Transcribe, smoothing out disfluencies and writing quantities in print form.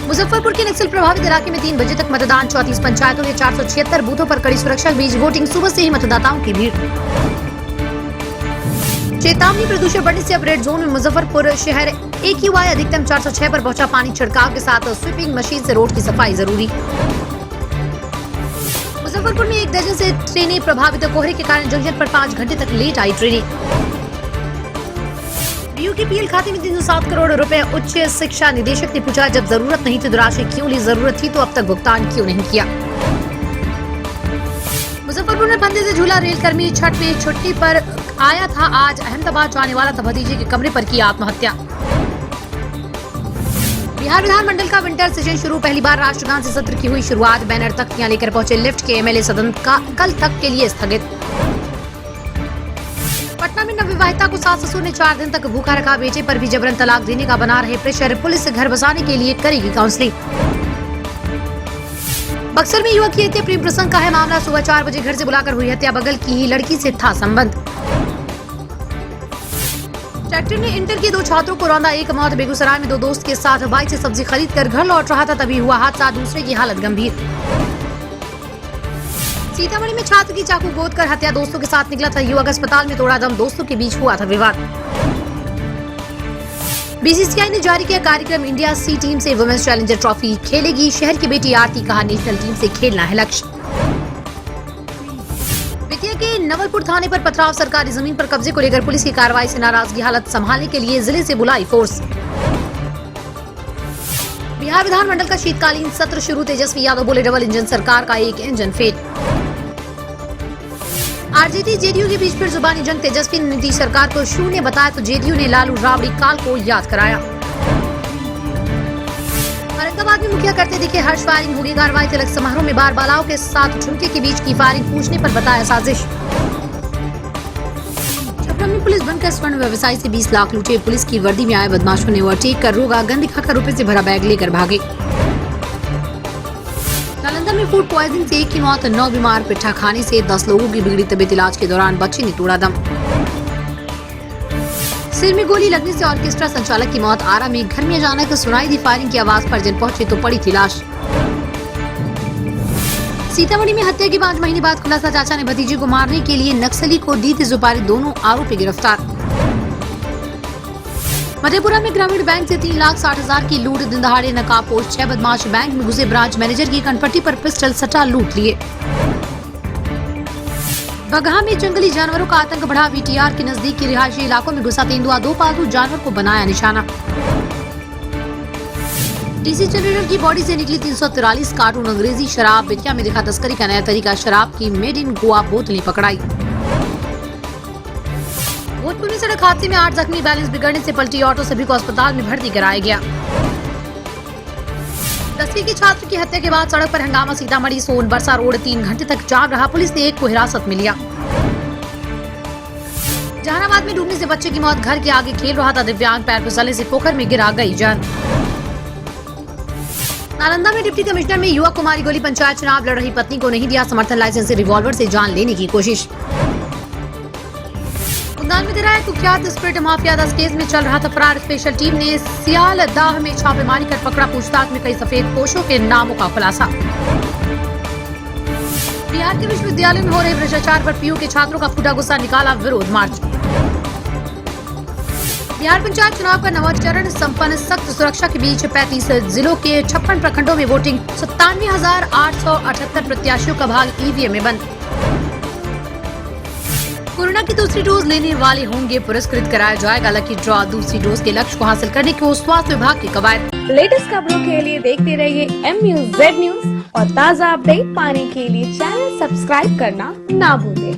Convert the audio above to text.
मुजफ्फरपुर के नक्सल प्रभावित इलाके में 3 बजे तक मतदान, 34 पंचायतों के 476 बूथों पर कड़ी सुरक्षा के बीच वोटिंग, सुबह से ही मतदाताओं की भीड़। चेतावनी, प्रदूषण बढ़ने से अब रेड जोन में मुजफ्फरपुर शहर। AQI अधिकतम 406 पर पहुंचा। पानी छिड़काव के साथ स्वीपिंग मशीन से रोड की सफाई जरूरी। मुजफ्फरपुर में 1 दर्जन से ट्रेनें प्रभावित, कोहरे के कारण जंक्शन पर 5 घंटे तक लेट आई ट्रेनें। BU के PL खाते में 307 करोड़ रुपए। उच्च शिक्षा निदेशक ने पूछा, जब जरूरत नहीं थी तो राशि क्यों ली, जरूरत थी तो अब तक भुगतान क्यों नहीं किया। मुजफ्फरपुर में फंदे से झूला, रेल कर्मी छठ में छुट्टी पर आया था, आज अहमदाबाद जाने वाला था, भतीजे के कमरे पर की आत्महत्या। बिहार विधानमंडल का विंटर सेशन शुरू, पहली बार राष्ट्रगान से सत्र की हुई शुरुआत। बैनर तख्तियां लेकर पहुंचे लिफ्ट के MLA, सदन का कल तक के लिए स्थगित। पटना में नवविवाहिता को सास ससुर ने 4 दिन तक भूखा रखा, बेटे पर भी जबरन तलाक देने का बना रहे प्रेशर, पुलिस से घर बसाने के लिए करेगी काउंसलिंग। बक्सर में युवक की हत्या, प्रेम प्रसंग का है मामला, सुबह 4 बजे घर से बुलाकर हुई हत्या, बगल की ही लड़की से था संबंध। ट्रैक्टर ने इंटर के 2 छात्रों को रौंदा, एक मौत। बेगूसराय में 2 दोस्त के साथ बाइक से सब्जी खरीद कर घर लौट रहा था, तभी हुआ हादसा, दूसरे की हालत गंभीर। सीतामढ़ी में छात्र की चाकू गोद कर हत्या, दोस्तों के साथ निकला था युवक, अस्पताल में तोड़ा दम, दोस्तों के बीच हुआ था विवाद। BCCI ने जारी किया कार्यक्रम, इंडिया सी टीम से वुमेन्स चैलेंजर ट्रॉफी खेलेगी, शहर की बेटी आरती, कहा नेशनल टीम से खेलना है लक्ष्य। बेतिया के नवलपुर थाने पर पथराव, सरकारी जमीन पर कब्जे को लेकर पुलिस की कार्रवाई से नाराजगी, हालत संभालने के लिए जिले से बुलाई फोर्स। बिहार विधानमंडल का शीतकालीन सत्र शुरू, तेजस्वी यादव बोले, डबल इंजन सरकार का एक इंजन फेल। RJD JDU के बीच फिर जुबानी जंग, तेजस्वी ने नीतीश सरकार को शून्य बताया तो JDU ने लालू राबड़ी काल को याद कराया। औरंगाबाद में मुखिया करते दिखे हर्ष, फायरिंग होगी कार्रवाई, तिलक समारोह में बार बालाओं के साथ झुमके के बीच की फायरिंग, पूछने पर बताया साजिश। छपरा में पुलिस बनकर स्वर्ण व्यवसायी से 20 लाख लूटे, पुलिस की वर्दी में आए बदमाशों ने ओवरटेक कर रोका, गन दिखाकर रुपए से भरा बैग लेकर भागे। नालंदा में फूड पॉइजनिंग से 1 की मौत, 9 बीमार, पिट्ठा खाने से 10 लोगों की बिगड़ी तबीयत, इलाज के दौरान बच्चे ने तोड़ा दम। सिर में गोली लगने से ऑर्केस्ट्रा संचालक की मौत, आरा में घर में अचानक सुनाई दी फायरिंग की आवाज पर जन पहुंचे तो पड़ी थी लाश। सीतामढ़ी में हत्या के 5 महीने बाद खुलासा, चाचा ने भतीजे को मारने के लिए नक्सली को दी थी सुपारी, दोनों आरोपी गिरफ्तार। मधेपुरा में ग्रामीण बैंक से 3,60,000 की लूट, दिन दहाड़े नकाबपोश 6 बदमाश बैंक में घुसे, ब्रांच मैनेजर की कनपट्टी पर पिस्टल सटा लूट लिए। बगहा में जंगली जानवरों का आतंक बढ़ा, VTR के नजदीक के रिहायशी इलाकों में घुसा तेंदुआ, 2 पालतू जानवर को बनाया निशाना। DC जनरेटर की बॉडी से निकली 343 कार्टून अंग्रेजी शराब, बेतिया में दिखा तस्करी का नया तरीका, शराब की मेड इन गोवा बोतलें पकड़ाई। भोजपुर में सड़क हादसे में 8 जख्मी, बैलेंस बिगड़ने से पलटी ऑटो, सभी को अस्पताल में भर्ती कराया गया। 10वीं के छात्र की हत्या के बाद सड़क पर हंगामा, सीतामढ़ी सोनबरसा रोड 3 घंटे तक जाम रहा, पुलिस ने 1 को हिरासत में लिया। जहानाबाद में डूबने से बच्चे की मौत, घर के आगे खेल रहा था दिव्यांग, पैर फिसलने से पोखर में गिरा, गई जान। नालंदा में डिप्टी कमिश्नर में युवक को मारी गोली, पंचायत चुनाव लड़ रही पत्नी को नहीं दिया समर्थन, लाइसेंस से रिवॉल्वर से जान लेने की कोशिश। उन्नाव में दिरा कुख्यात स्प्रिट माफिया, 10 केस में चल रहा था फरार, स्पेशल टीम ने सियालदाह में छापेमारी कर पकड़ा, पूछताछ में कई सफेद पोशों के नामों का खुलासा। बिहार के विश्वविद्यालय में हो रहे भ्रष्टाचार पर PU के छात्रों का फूटा गुस्सा, निकाला विरोध मार्च। बिहार पंचायत चुनाव का 9वां चरण संपन्न, सख्त सुरक्षा के बीच 35 जिलों के 56 प्रखंडों में वोटिंग, 97,878 प्रत्याशियों का भाग EVM में बंद। कोरोना की दूसरी डोज लेने वाले होंगे पुरस्कृत, कराया जाएगा लकी ड्रॉ, दूसरी डोज के लक्ष्य को हासिल करने को स्वास्थ्य विभाग की कवायद। लेटेस्ट खबरों के लिए देखते रहिए MUZ न्यूज और ताज़ा अपडेट पाने के लिए चैनल सब्सक्राइब करना ना भूलें।